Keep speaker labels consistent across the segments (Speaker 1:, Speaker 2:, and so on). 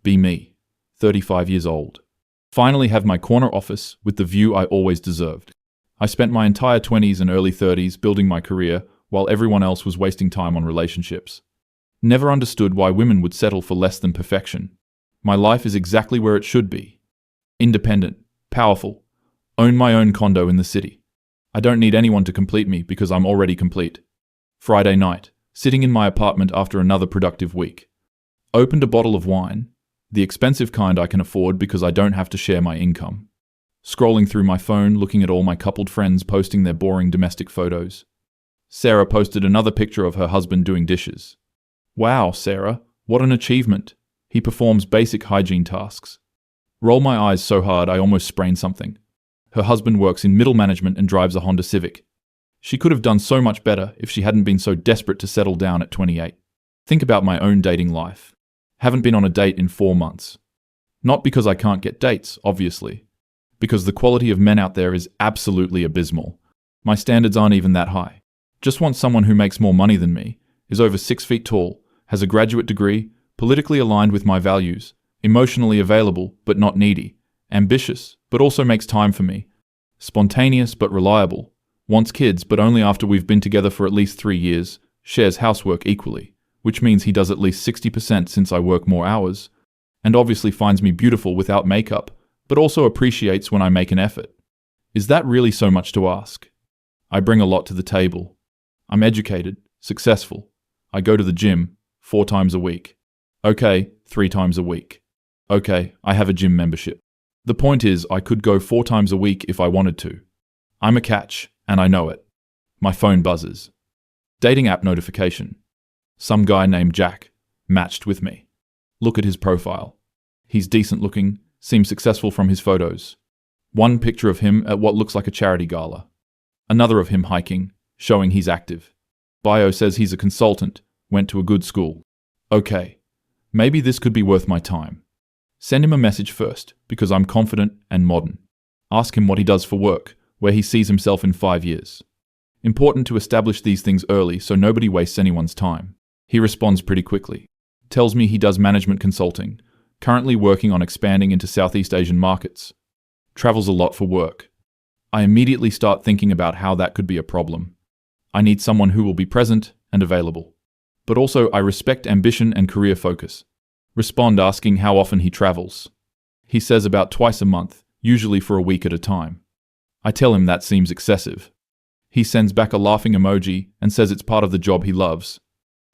Speaker 1: Be me, 35 years old. Finally have my corner office with the view I always deserved. I spent my entire 20s and early 30s building my career while everyone else was wasting time on relationships. Never understood why women would settle for less than perfection. My life is exactly where it should be. Independent, powerful, own my own condo in the city. I don't need anyone to complete me because I'm already complete. Friday night, sitting in my apartment after another productive week. Opened a bottle of wine, the expensive kind I can afford because I don't have to share my income. Scrolling through my phone, looking at all my coupled friends posting their boring domestic photos. Sarah posted another picture of her husband doing dishes. Wow, Sarah, what an achievement. He performs basic hygiene tasks. Roll my eyes so hard I almost sprained something. Her husband works in middle management and drives a Honda Civic. She could have done so much better if she hadn't been so desperate to settle down at 28. Think about my own dating life. Haven't been on a date in 4 months. Not because I can't get dates, obviously. Because the quality of men out there is absolutely abysmal. My standards aren't even that high. Just want someone who makes more money than me, is over 6 feet tall, has a graduate degree, politically aligned with my values, emotionally available but not needy, ambitious but also makes time for me, spontaneous but reliable, wants kids but only after we've been together for at least 3 years, shares housework equally, which means he does at least 60% since I work more hours, and obviously finds me beautiful without makeup, but also appreciates when I make an effort. Is that really so much to ask? I bring a lot to the table. I'm educated, successful. I go to the gym 4 times a week. Okay, 3 times a week. Okay, I have a gym membership. The point is, I could go 4 times a week if I wanted to. I'm a catch, and I know it. My phone buzzes. Dating app notification. Some guy named Jack matched with me. Look at his profile. He's decent looking, seems successful from his photos. One picture of him at what looks like a charity gala. Another of him hiking, showing he's active. Bio says he's a consultant, went to a good school. Okay, maybe this could be worth my time. Send him a message first, because I'm confident and modern. Ask him what he does for work, where he sees himself in 5 years. Important to establish these things early so nobody wastes anyone's time. He responds pretty quickly. Tells me he does management consulting, currently working on expanding into Southeast Asian markets. Travels a lot for work. I immediately start thinking about how that could be a problem. I need someone who will be present and available. But also I respect ambition and career focus. Respond asking how often he travels. He says about twice a month, usually for a week at a time. I tell him that seems excessive. He sends back a laughing emoji and says it's part of the job he loves.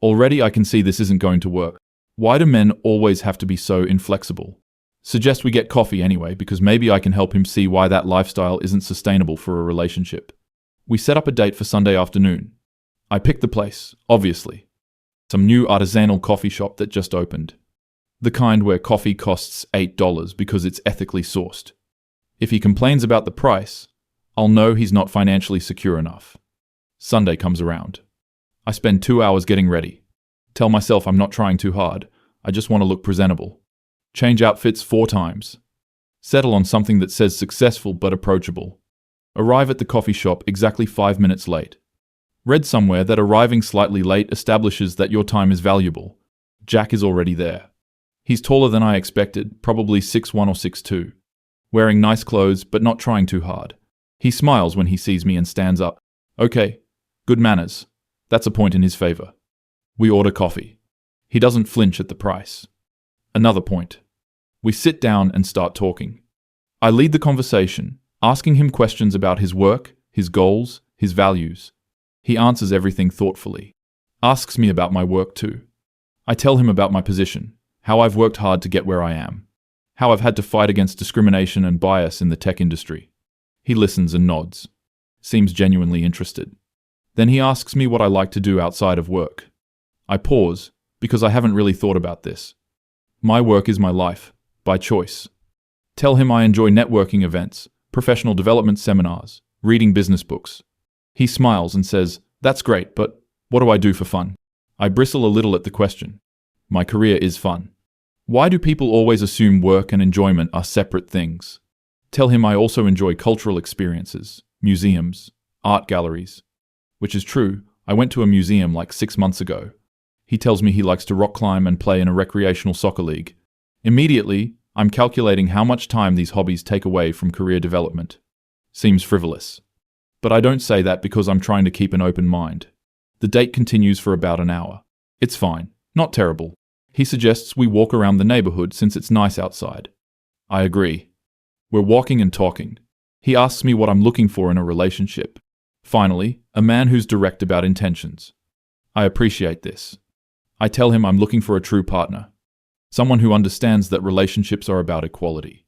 Speaker 1: Already I can see this isn't going to work. Why do men always have to be so inflexible? Suggest we get coffee anyway, because maybe I can help him see why that lifestyle isn't sustainable for a relationship. We set up a date for Sunday afternoon. I pick the place, obviously. Some new artisanal coffee shop that just opened. The kind where coffee costs $8 because it's ethically sourced. If he complains about the price, I'll know he's not financially secure enough. Sunday comes around. I spend 2 hours getting ready. Tell myself I'm not trying too hard. I just want to look presentable. Change outfits 4 times. Settle on something that says successful but approachable. Arrive at the coffee shop exactly 5 minutes late. Read somewhere that arriving slightly late establishes that your time is valuable. Jack is already there. He's taller than I expected, probably 6'1" or 6'2". Wearing nice clothes but not trying too hard. He smiles when he sees me and stands up. Okay, good manners. That's a point in his favor. We order coffee. He doesn't flinch at the price. Another point. We sit down and start talking. I lead the conversation, asking him questions about his work, his goals, his values. He answers everything thoughtfully. Asks me about my work too. I tell him about my position, how I've worked hard to get where I am, how I've had to fight against discrimination and bias in the tech industry. He listens and nods. Seems genuinely interested. Then he asks me what I like to do outside of work. I pause, because I haven't really thought about this. My work is my life, by choice. Tell him I enjoy networking events, professional development seminars, reading business books. He smiles and says, "That's great, but what do I do for fun?" I bristle a little at the question. My career is fun. Why do people always assume work and enjoyment are separate things? Tell him I also enjoy cultural experiences, museums, art galleries. Which is true, I went to a museum like 6 months ago. He tells me he likes to rock climb and play in a recreational soccer league. Immediately, I'm calculating how much time these hobbies take away from career development. Seems frivolous. But I don't say that because I'm trying to keep an open mind. The date continues for about an hour. It's fine, not terrible. He suggests we walk around the neighborhood since it's nice outside. I agree. We're walking and talking. He asks me what I'm looking for in a relationship. Finally, a man who's direct about intentions. I appreciate this. I tell him I'm looking for a true partner. Someone who understands that relationships are about equality.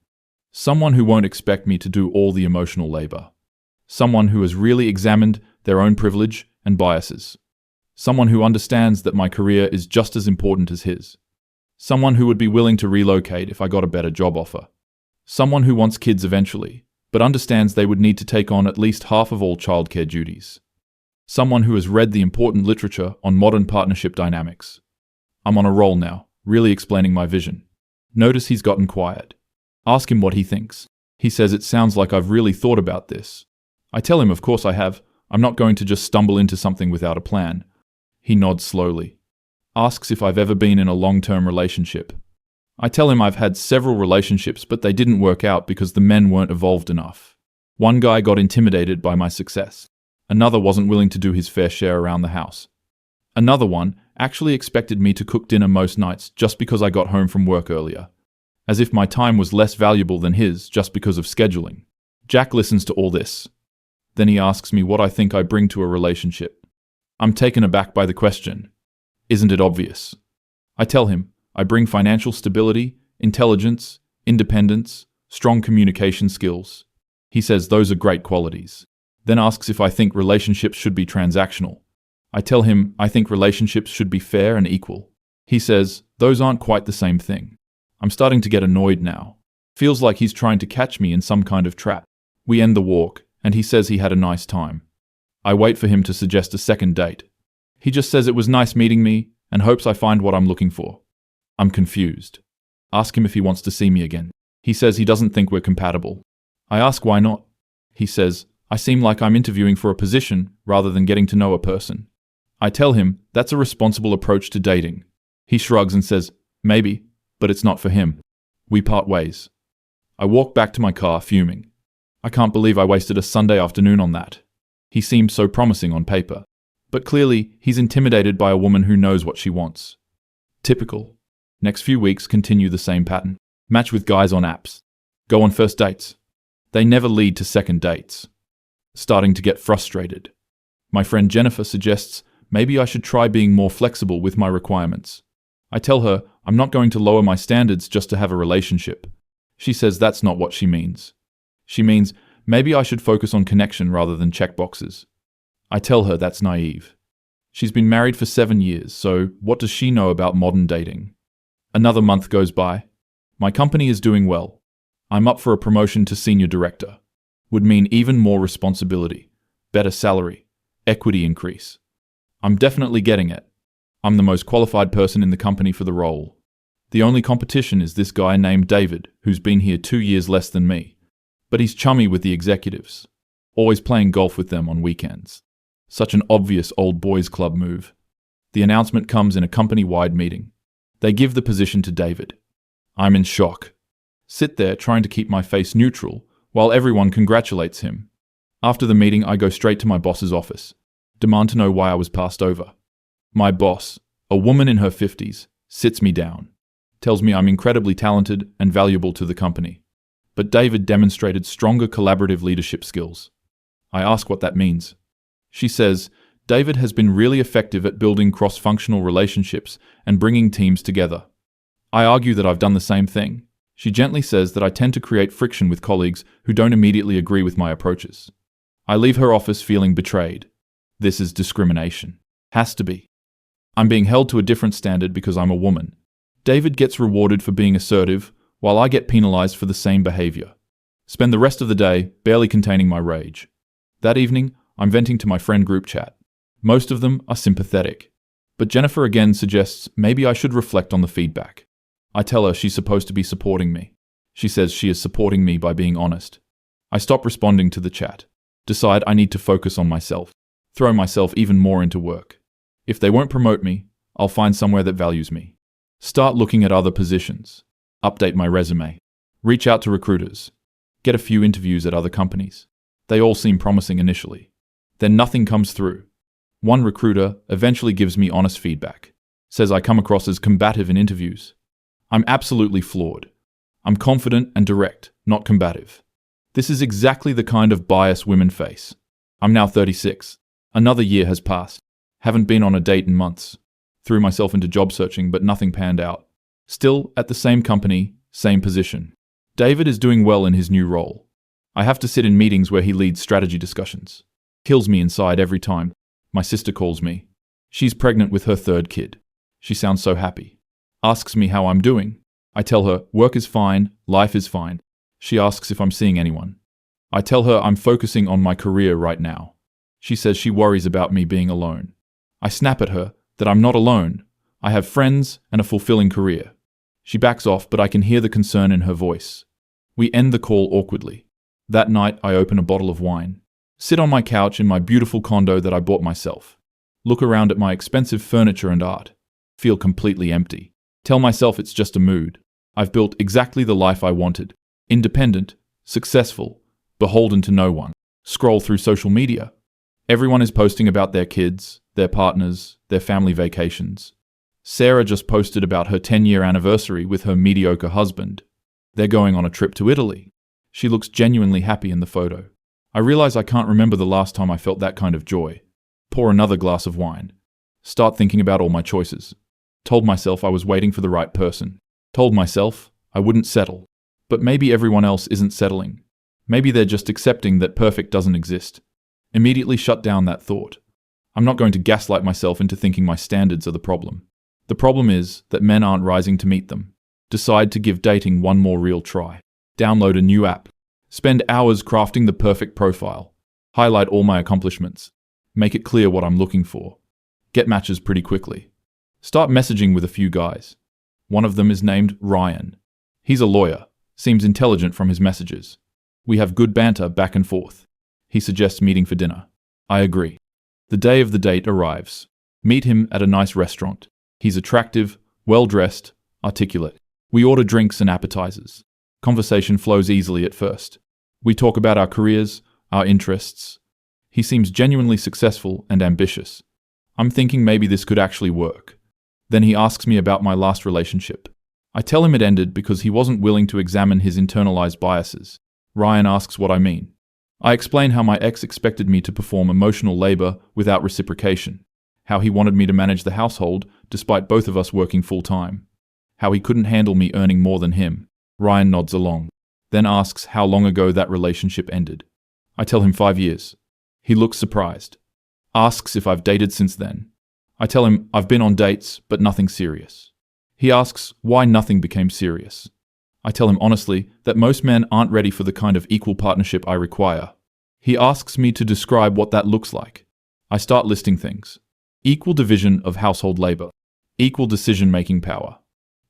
Speaker 1: Someone who won't expect me to do all the emotional labor. Someone who has really examined their own privilege and biases. Someone who understands that my career is just as important as his. Someone who would be willing to relocate if I got a better job offer. Someone who wants kids eventually, but understands they would need to take on at least half of all childcare duties. Someone who has read the important literature on modern partnership dynamics. I'm on a roll now, really explaining my vision. Notice he's gotten quiet. Ask him what he thinks. He says it sounds like I've really thought about this. I tell him of course I have. I'm not going to just stumble into something without a plan. He nods slowly. Asks if I've ever been in a long-term relationship. I tell him I've had several relationships, but they didn't work out because the men weren't evolved enough. One guy got intimidated by my success. Another wasn't willing to do his fair share around the house. Another one actually expected me to cook dinner most nights just because I got home from work earlier. As if my time was less valuable than his just because of scheduling. Jack listens to all this. Then he asks me what I think I bring to a relationship. I'm taken aback by the question. Isn't it obvious? I tell him I bring financial stability, intelligence, independence, strong communication skills. He says those are great qualities. Then asks if I think relationships should be transactional. I tell him I think relationships should be fair and equal. He says those aren't quite the same thing. I'm starting to get annoyed now. Feels like he's trying to catch me in some kind of trap. We end the walk, and he says he had a nice time. I wait for him to suggest a second date. He just says it was nice meeting me and hopes I find what I'm looking for. I'm confused. Ask him if he wants to see me again. He says he doesn't think we're compatible. I ask why not. He says, I seem like I'm interviewing for a position rather than getting to know a person. I tell him that's a responsible approach to dating. He shrugs and says, maybe, but it's not for him. We part ways. I walk back to my car fuming. I can't believe I wasted a Sunday afternoon on that. He seemed so promising on paper. But clearly, he's intimidated by a woman who knows what she wants. Typical. Next few weeks continue the same pattern. Match with guys on apps. Go on first dates. They never lead to second dates. Starting to get frustrated. My friend Jennifer suggests maybe I should try being more flexible with my requirements. I tell her I'm not going to lower my standards just to have a relationship. She says that's not what she means. She means maybe I should focus on connection rather than checkboxes. I tell her that's naive. She's been married for 7 years, so what does she know about modern dating? Another month goes by. My company is doing well. I'm up for a promotion to senior director. Would mean even more responsibility, better salary, equity increase. I'm definitely getting it. I'm the most qualified person in the company for the role. The only competition is this guy named David, who's been here 2 years less than me. But he's chummy with the executives. Always playing golf with them on weekends. Such an obvious old boys club move. The announcement comes in a company-wide meeting. They give the position to David. I'm in shock. Sit there trying to keep my face neutral while everyone congratulates him. After the meeting, I go straight to my boss's office. Demand to know why I was passed over. My boss, a woman in her 50s, sits me down. Tells me I'm incredibly talented and valuable to the company. But David demonstrated stronger collaborative leadership skills. I ask what that means. She says, David has been really effective at building cross-functional relationships and bringing teams together. I argue that I've done the same thing. She gently says that I tend to create friction with colleagues who don't immediately agree with my approaches. I leave her office feeling betrayed. This is discrimination. Has to be. I'm being held to a different standard because I'm a woman. David gets rewarded for being assertive, while I get penalized for the same behavior. Spend the rest of the day barely containing my rage. That evening, I'm venting to my friend group chat. Most of them are sympathetic. But Jennifer again suggests maybe I should reflect on the feedback. I tell her she's supposed to be supporting me. She says she is supporting me by being honest. I stop responding to the chat. Decide I need to focus on myself. Throw myself even more into work. If they won't promote me, I'll find somewhere that values me. Start looking at other positions. update my resume, reach out to recruiters, get a few interviews at other companies. They all seem promising initially. Then nothing comes through. One recruiter eventually gives me honest feedback, says I come across as combative in interviews. I'm absolutely flawed. I'm confident and direct, not combative. This is exactly the kind of bias women face. I'm now 36. Another year has passed. Haven't been on a date in months. Threw myself into job searching, but nothing panned out. Still at the same company, same position. David is doing well in his new role. I have to sit in meetings where he leads strategy discussions. Kills me inside every time. My sister calls me. She's pregnant with her third kid. She sounds so happy. Asks me how I'm doing. I tell her, work is fine, life is fine. She asks if I'm seeing anyone. I tell her I'm focusing on my career right now. She says she worries about me being alone. I snap at her that I'm not alone. I have friends and a fulfilling career. She backs off, but I can hear the concern in her voice. We end the call awkwardly. That night, I open a bottle of wine. Sit on my couch in my beautiful condo that I bought myself. Look around at my expensive furniture and art. Feel completely empty. Tell myself it's just a mood. I've built exactly the life I wanted. Independent, successful, beholden to no one. Scroll through social media. Everyone is posting about their kids, their partners, their family vacations. Sarah just posted about her 10-year anniversary with her mediocre husband. They're going on a trip to Italy. She looks genuinely happy in the photo. I realize I can't remember the last time I felt that kind of joy. Pour another glass of wine. Start thinking about all my choices. Told myself I was waiting for the right person. Told myself I wouldn't settle. But maybe everyone else isn't settling. Maybe they're just accepting that perfect doesn't exist. Immediately shut down that thought. I'm not going to gaslight myself into thinking my standards are the problem. The problem is that men aren't rising to meet them. Decide to give dating one more real try. Download a new app. Spend hours crafting the perfect profile. Highlight all my accomplishments. Make it clear what I'm looking for. Get matches pretty quickly. Start messaging with a few guys. One of them is named Ryan. He's a lawyer. Seems intelligent from his messages. We have good banter back and forth. He suggests meeting for dinner. I agree. The day of the date arrives. Meet him at a nice restaurant. He's attractive, well-dressed, articulate. We order drinks and appetizers. Conversation flows easily at first. We talk about our careers, our interests. He seems genuinely successful and ambitious. I'm thinking maybe this could actually work. Then he asks me about my last relationship. I tell him it ended because he wasn't willing to examine his internalized biases. Ryan asks what I mean. I explain how my ex expected me to perform emotional labor without reciprocation. How he wanted me to manage the household despite both of us working full-time. How he couldn't handle me earning more than him. Ryan nods along, then asks how long ago that relationship ended. I tell him 5 years. He looks surprised. Asks if I've dated since then. I tell him I've been on dates, but nothing serious. He asks why nothing became serious. I tell him honestly that most men aren't ready for the kind of equal partnership I require. He asks me to describe what that looks like. I start listing things. Equal division of household labor. Equal decision-making power.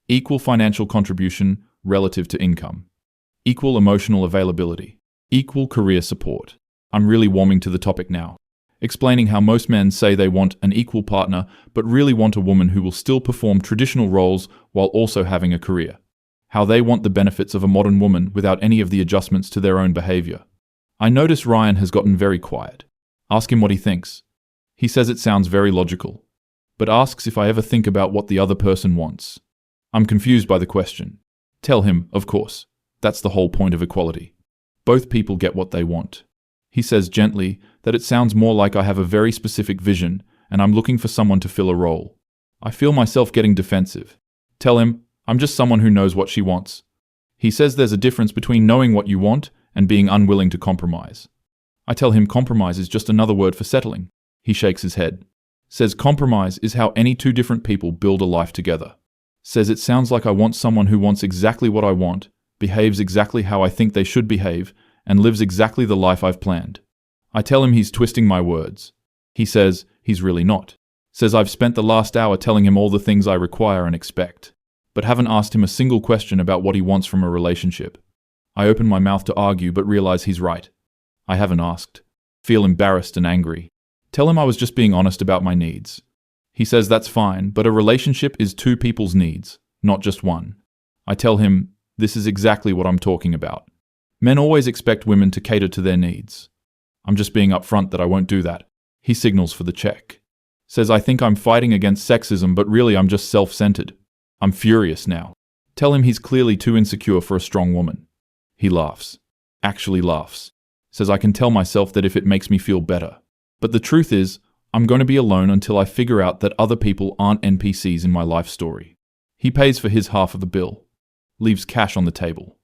Speaker 1: Equal financial contribution relative to income. Equal emotional availability. Equal career support. I'm really warming to the topic now. Explaining how most men say they want an equal partner, but really want a woman who will still perform traditional roles while also having a career. How they want the benefits of a modern woman without any of the adjustments to their own behavior. I notice Ryan has gotten very quiet. Ask him what he thinks. He says it sounds very logical, but asks if I ever think about what the other person wants. I'm confused by the question. Tell him, of course, that's the whole point of equality. Both people get what they want. He says gently that it sounds more like I have a very specific vision and I'm looking for someone to fill a role. I feel myself getting defensive. Tell him, I'm just someone who knows what she wants. He says there's a difference between knowing what you want and being unwilling to compromise. I tell him compromise is just another word for settling. He shakes his head. Says compromise is how any two different people build a life together. Says it sounds like I want someone who wants exactly what I want, behaves exactly how I think they should behave, and lives exactly the life I've planned. I tell him he's twisting my words. He says he's really not. Says I've spent the last hour telling him all the things I require and expect, but haven't asked him a single question about what he wants from a relationship. I open my mouth to argue but realize he's right. I haven't asked. Feel embarrassed and angry. Tell him I was just being honest about my needs. He says that's fine, but a relationship is two people's needs, not just one. I tell him, this is exactly what I'm talking about. Men always expect women to cater to their needs. I'm just being upfront that I won't do that. He signals for the check. Says I think I'm fighting against sexism, but really I'm just self-centered. I'm furious now. Tell him he's clearly too insecure for a strong woman. He laughs. Actually laughs. Says I can tell myself that if it makes me feel better. But the truth is, I'm going to be alone until I figure out that other people aren't NPCs in my life story. He pays for his half of the bill. Leaves cash on the table.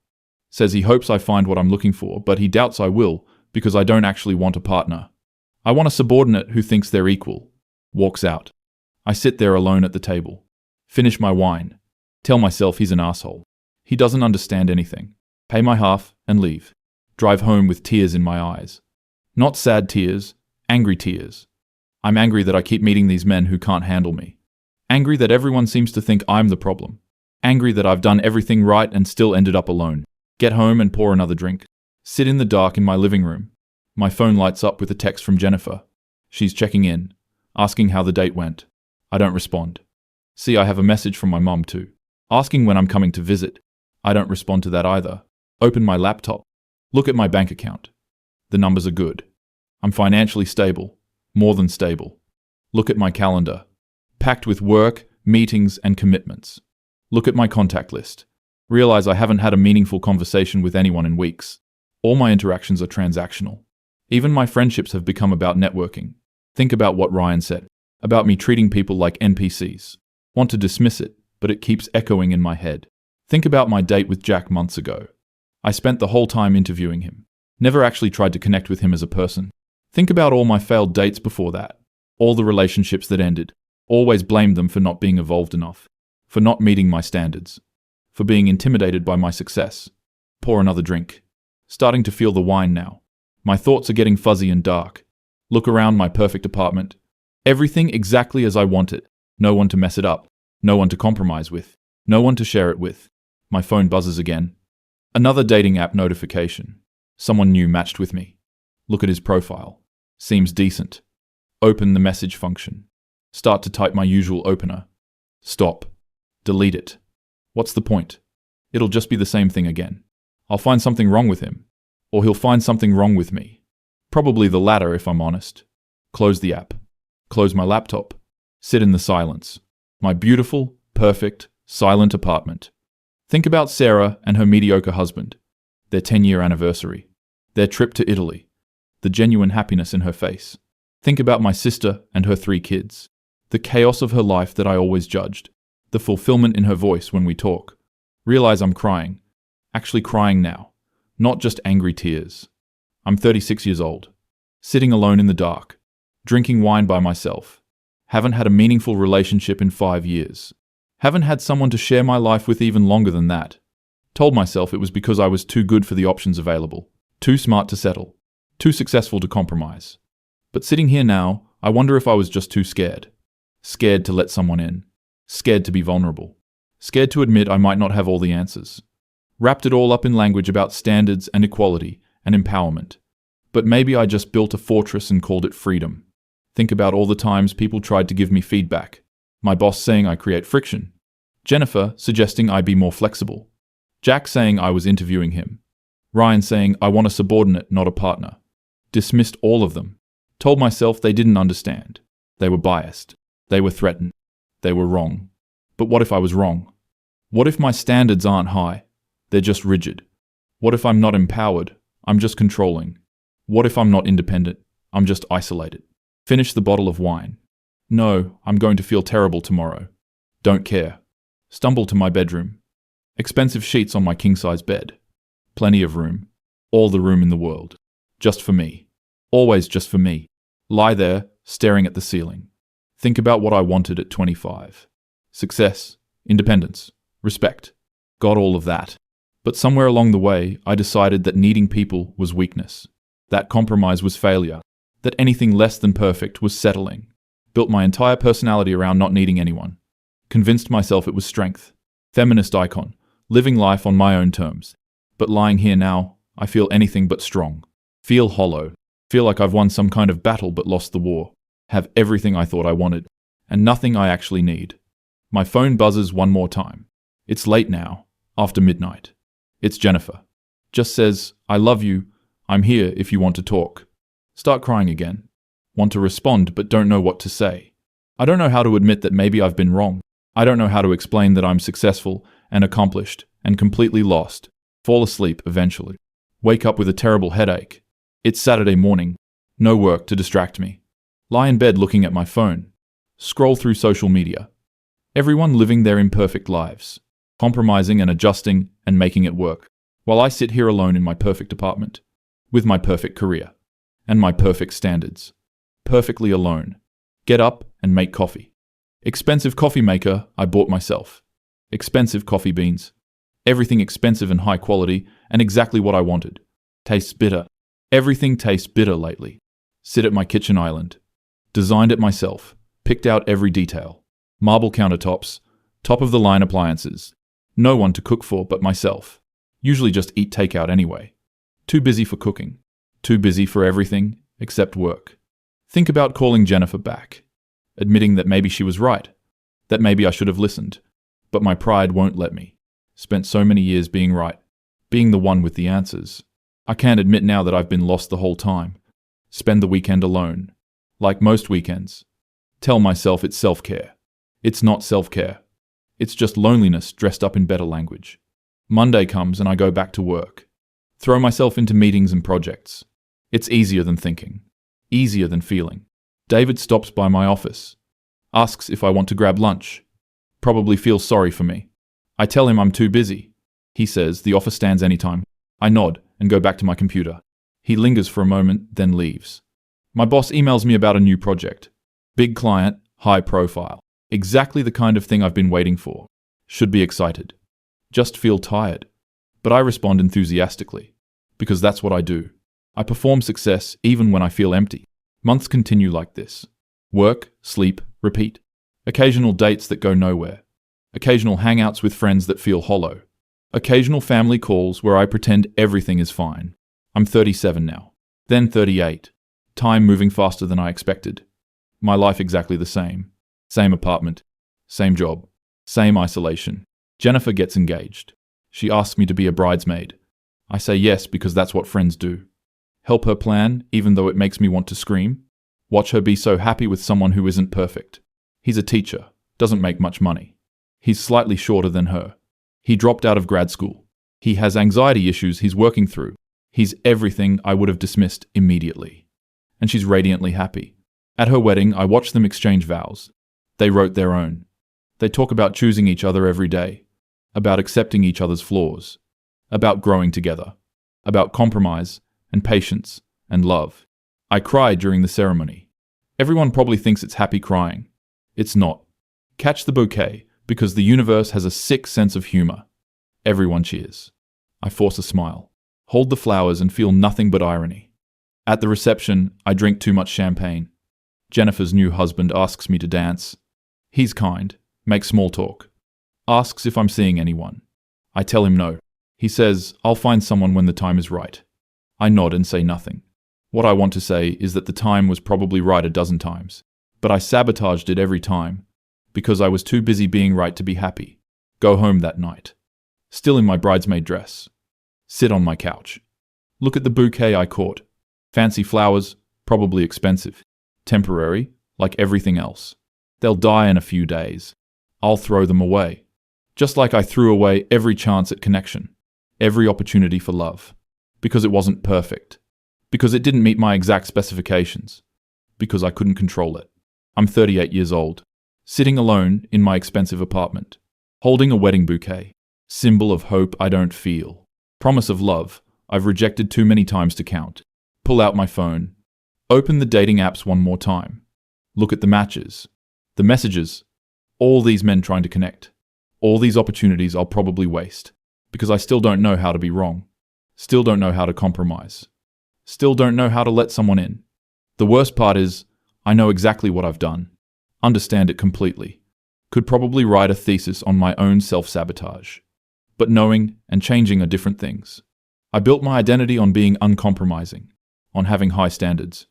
Speaker 1: Says he hopes I find what I'm looking for, but he doubts I will because I don't actually want a partner. I want a subordinate who thinks they're equal. Walks out. I sit there alone at the table. Finish my wine. Tell myself he's an asshole. He doesn't understand anything. Pay my half and leave. Drive home with tears in my eyes. Not sad tears, angry tears. I'm angry that I keep meeting these men who can't handle me. Angry that everyone seems to think I'm the problem. Angry that I've done everything right and still ended up alone. Get home and pour another drink. Sit in the dark in my living room. My phone lights up with a text from Jennifer. She's checking in, asking how the date went. I don't respond. See, I have a message from my mom too, asking when I'm coming to visit. I don't respond to that either. Open my laptop. Look at my bank account. The numbers are good. I'm financially stable, more than stable. Look at my calendar, packed with work, meetings, and commitments. Look at my contact list. Realize I haven't had a meaningful conversation with anyone in weeks. All my interactions are transactional. Even my friendships have become about networking. Think about what Ryan said, about me treating people like NPCs. Want to dismiss it, but it keeps echoing in my head. Think about my date with Jack months ago. I spent the whole time interviewing him. Never actually tried to connect with him as a person. Think about all my failed dates before that. All the relationships that ended. Always blamed them for not being evolved enough. For not meeting my standards. For being intimidated by my success. Pour another drink. Starting to feel the wine now. My thoughts are getting fuzzy and dark. Look around my perfect apartment. Everything exactly as I want it. No one to mess it up. No one to compromise with. No one to share it with. My phone buzzes again. Another dating app notification. Someone new matched with me. Look at his profile. Seems decent. Open the message function. Start to type my usual opener. Stop. Delete it. What's the point? It'll just be the same thing again. I'll find something wrong with him. Or he'll find something wrong with me. Probably the latter if I'm honest. Close the app. Close my laptop. Sit in the silence. My beautiful, perfect, silent apartment. Think about Sarah and her mediocre husband. Their 10-year anniversary. Their trip to Italy. The genuine happiness in her face. Think about my sister and her 3 kids. The chaos of her life that I always judged. The fulfillment in her voice when we talk. Realize I'm crying. Actually crying now. Not just angry tears. I'm 36 years old. Sitting alone in the dark. Drinking wine by myself. Haven't had a meaningful relationship in 5 years. Haven't had someone to share my life with even longer than that. Told myself it was because I was too good for the options available. Too smart to settle. Too successful to compromise. But sitting here now, I wonder if I was just too scared. Scared to let someone in. Scared to be vulnerable. Scared to admit I might not have all the answers. Wrapped it all up in language about standards and equality and empowerment. But maybe I just built a fortress and called it freedom. Think about all the times people tried to give me feedback. My boss saying I create friction. Jennifer suggesting I be more flexible. Jack saying I was interviewing him. Ryan saying I want a subordinate, not a partner. Dismissed all of them. Told myself they didn't understand. They were biased. They were threatened. They were wrong. But what if I was wrong? What if my standards aren't high? They're just rigid. What if I'm not empowered? I'm just controlling. What if I'm not independent? I'm just isolated. Finish the bottle of wine. No, I'm going to feel terrible tomorrow. Don't care. Stumble to my bedroom. Expensive sheets on my king-size bed. Plenty of room. All the room in the world. Just for me. Always just for me. Lie there, staring at the ceiling. Think about what I wanted at 25. Success, independence, respect. Got all of that. But somewhere along the way, I decided that needing people was weakness. That compromise was failure. That anything less than perfect was settling. Built my entire personality around not needing anyone. Convinced myself it was strength. Feminist icon. Living life on my own terms. But lying here now, I feel anything but strong. Feel hollow. Feel like I've won some kind of battle but lost the war. Have everything I thought I wanted. And nothing I actually need. My phone buzzes one more time. It's late now. After midnight. It's Jennifer. Just says, I love you. I'm here if you want to talk. Start crying again. Want to respond but don't know what to say. I don't know how to admit that maybe I've been wrong. I don't know how to explain that I'm successful and accomplished and completely lost. Fall asleep eventually. Wake up with a terrible headache. It's Saturday morning. No work to distract me. Lie in bed looking at my phone. Scroll through social media. Everyone living their imperfect lives. Compromising and adjusting and making it work. While I sit here alone in my perfect apartment. With my perfect career. And my perfect standards. Perfectly alone. Get up and make coffee. Expensive coffee maker I bought myself. Expensive coffee beans. Everything expensive and high quality and exactly what I wanted. Tastes bitter. Everything tastes bitter lately. Sit at my kitchen island. Designed it myself. Picked out every detail. Marble countertops. Top of the line appliances. No one to cook for but myself. Usually just eat takeout anyway. Too busy for cooking. Too busy for everything except work. Think about calling Jennifer back. Admitting that maybe she was right. That maybe I should have listened. But my pride won't let me. Spent so many years being right. Being the one with the answers. I can't admit now that I've been lost the whole time. Spend the weekend alone. Like most weekends. Tell myself it's self-care. It's not self-care. It's just loneliness dressed up in better language. Monday comes and I go back to work. Throw myself into meetings and projects. It's easier than thinking. Easier than feeling. David stops by my office. Asks if I want to grab lunch. Probably feels sorry for me. I tell him I'm too busy. He says the offer stands anytime. I nod and go back to my computer. He lingers for a moment, then leaves. My boss emails me about a new project. Big client, high profile. Exactly the kind of thing I've been waiting for. Should be excited. Just feel tired. But I respond enthusiastically. Because that's what I do. I perform success even when I feel empty. Months continue like this. Work, sleep, repeat. Occasional dates that go nowhere. Occasional hangouts with friends that feel hollow. Occasional family calls where I pretend everything is fine. I'm 37 now. Then 38. Time moving faster than I expected. My life exactly the same. Same apartment. Same job. Same isolation. Jennifer gets engaged. She asks me to be a bridesmaid. I say yes because that's what friends do. Help her plan, even though it makes me want to scream. Watch her be so happy with someone who isn't perfect. He's a teacher, doesn't make much money. He's slightly shorter than her. He dropped out of grad school. He has anxiety issues he's working through. He's everything I would have dismissed immediately. And she's radiantly happy. At her wedding, I watched them exchange vows. They wrote their own. They talk about choosing each other every day. About accepting each other's flaws. About growing together. About compromise and patience and love. I cried during the ceremony. Everyone probably thinks it's happy crying. It's not. Catch the bouquet, because the universe has a sick sense of humor. Everyone cheers. I force a smile. Hold the flowers and feel nothing but irony. At the reception, I drink too much champagne. Jennifer's new husband asks me to dance. He's kind, makes small talk. Asks if I'm seeing anyone. I tell him no. He says, I'll find someone when the time is right. I nod and say nothing. What I want to say is that the time was probably right a dozen times, but I sabotaged it every time, because I was too busy being right to be happy. Go home that night. Still in my bridesmaid dress. Sit on my couch. Look at the bouquet I caught. Fancy flowers, probably expensive. Temporary, like everything else. They'll die in a few days. I'll throw them away. Just like I threw away every chance at connection. Every opportunity for love. Because it wasn't perfect. Because it didn't meet my exact specifications. Because I couldn't control it. I'm 38 years old. Sitting alone in my expensive apartment. Holding a wedding bouquet. Symbol of hope I don't feel. Promise of love I've rejected too many times to count. Pull out my phone. Open the dating apps one more time. Look at the matches. The messages. All these men trying to connect. All these opportunities I'll probably waste. Because I still don't know how to be wrong. Still don't know how to compromise. Still don't know how to let someone in. The worst part is, I know exactly what I've done. Understand it completely. Could probably write a thesis on my own self-sabotage. But knowing and changing are different things. I built my identity on being uncompromising. On having high standards.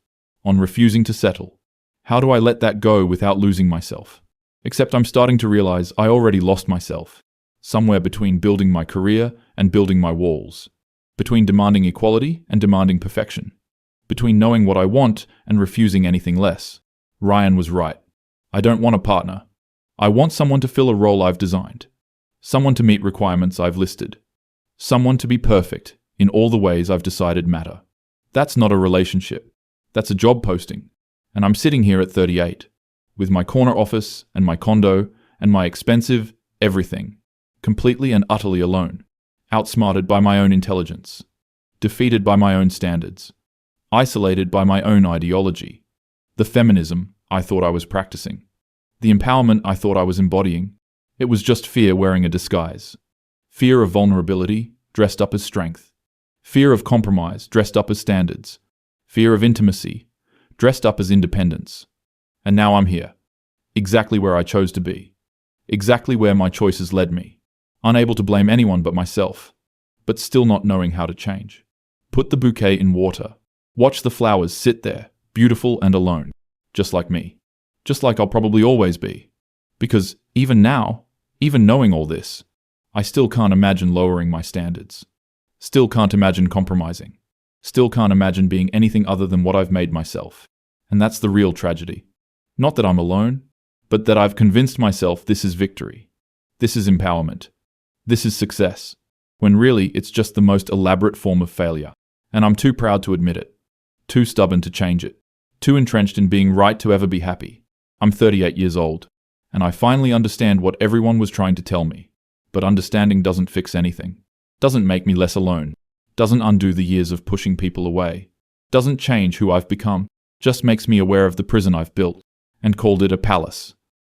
Speaker 1: On refusing to settle. How do I let that go without losing myself? Except I'm starting to realize I already lost myself. somewhere between building my career and building my walls, between demanding equality and demanding perfection, between knowing what I want and refusing anything less. Ryan was right. I don't want a partner. I want someone to fill a role I've designed, someone to meet requirements I've listed, someone to be perfect in all the ways I've decided matter. That's not a relationship. That's a job posting. And I'm sitting here at 38, with my corner office and my condo and my expensive everything, completely and utterly alone, outsmarted by my own intelligence, defeated by my own standards, isolated by my own ideology, the feminism I thought I was practicing, the empowerment I thought I was embodying. It was just fear wearing a disguise. Fear of vulnerability dressed up as strength. Fear of compromise dressed up as standards. Fear of intimacy dressed up as independence. And now I'm here, exactly where I chose to be, exactly where my choices led me, unable to blame anyone but myself, but still not knowing how to change. Put the bouquet in water. Watch the flowers sit there, beautiful and alone, just like me, just like I'll probably always be. Because even now, even knowing all this, I still can't imagine lowering my standards. Still can't imagine compromising. Still can't imagine being anything other than what I've made myself. And that's the real tragedy. Not that I'm alone, but that I've convinced myself this is victory. This is empowerment. This is success. When really it's just the most elaborate form of failure. And I'm too proud to admit it. Too stubborn to change it. Too entrenched in being right to ever be happy. I'm 38 years old. And I finally understand what everyone was trying to tell me. But understanding doesn't fix anything. Doesn't make me less alone. Doesn't undo the years of pushing people away. Doesn't change who I've become. Just makes me aware of the prison I've built and called it a palace.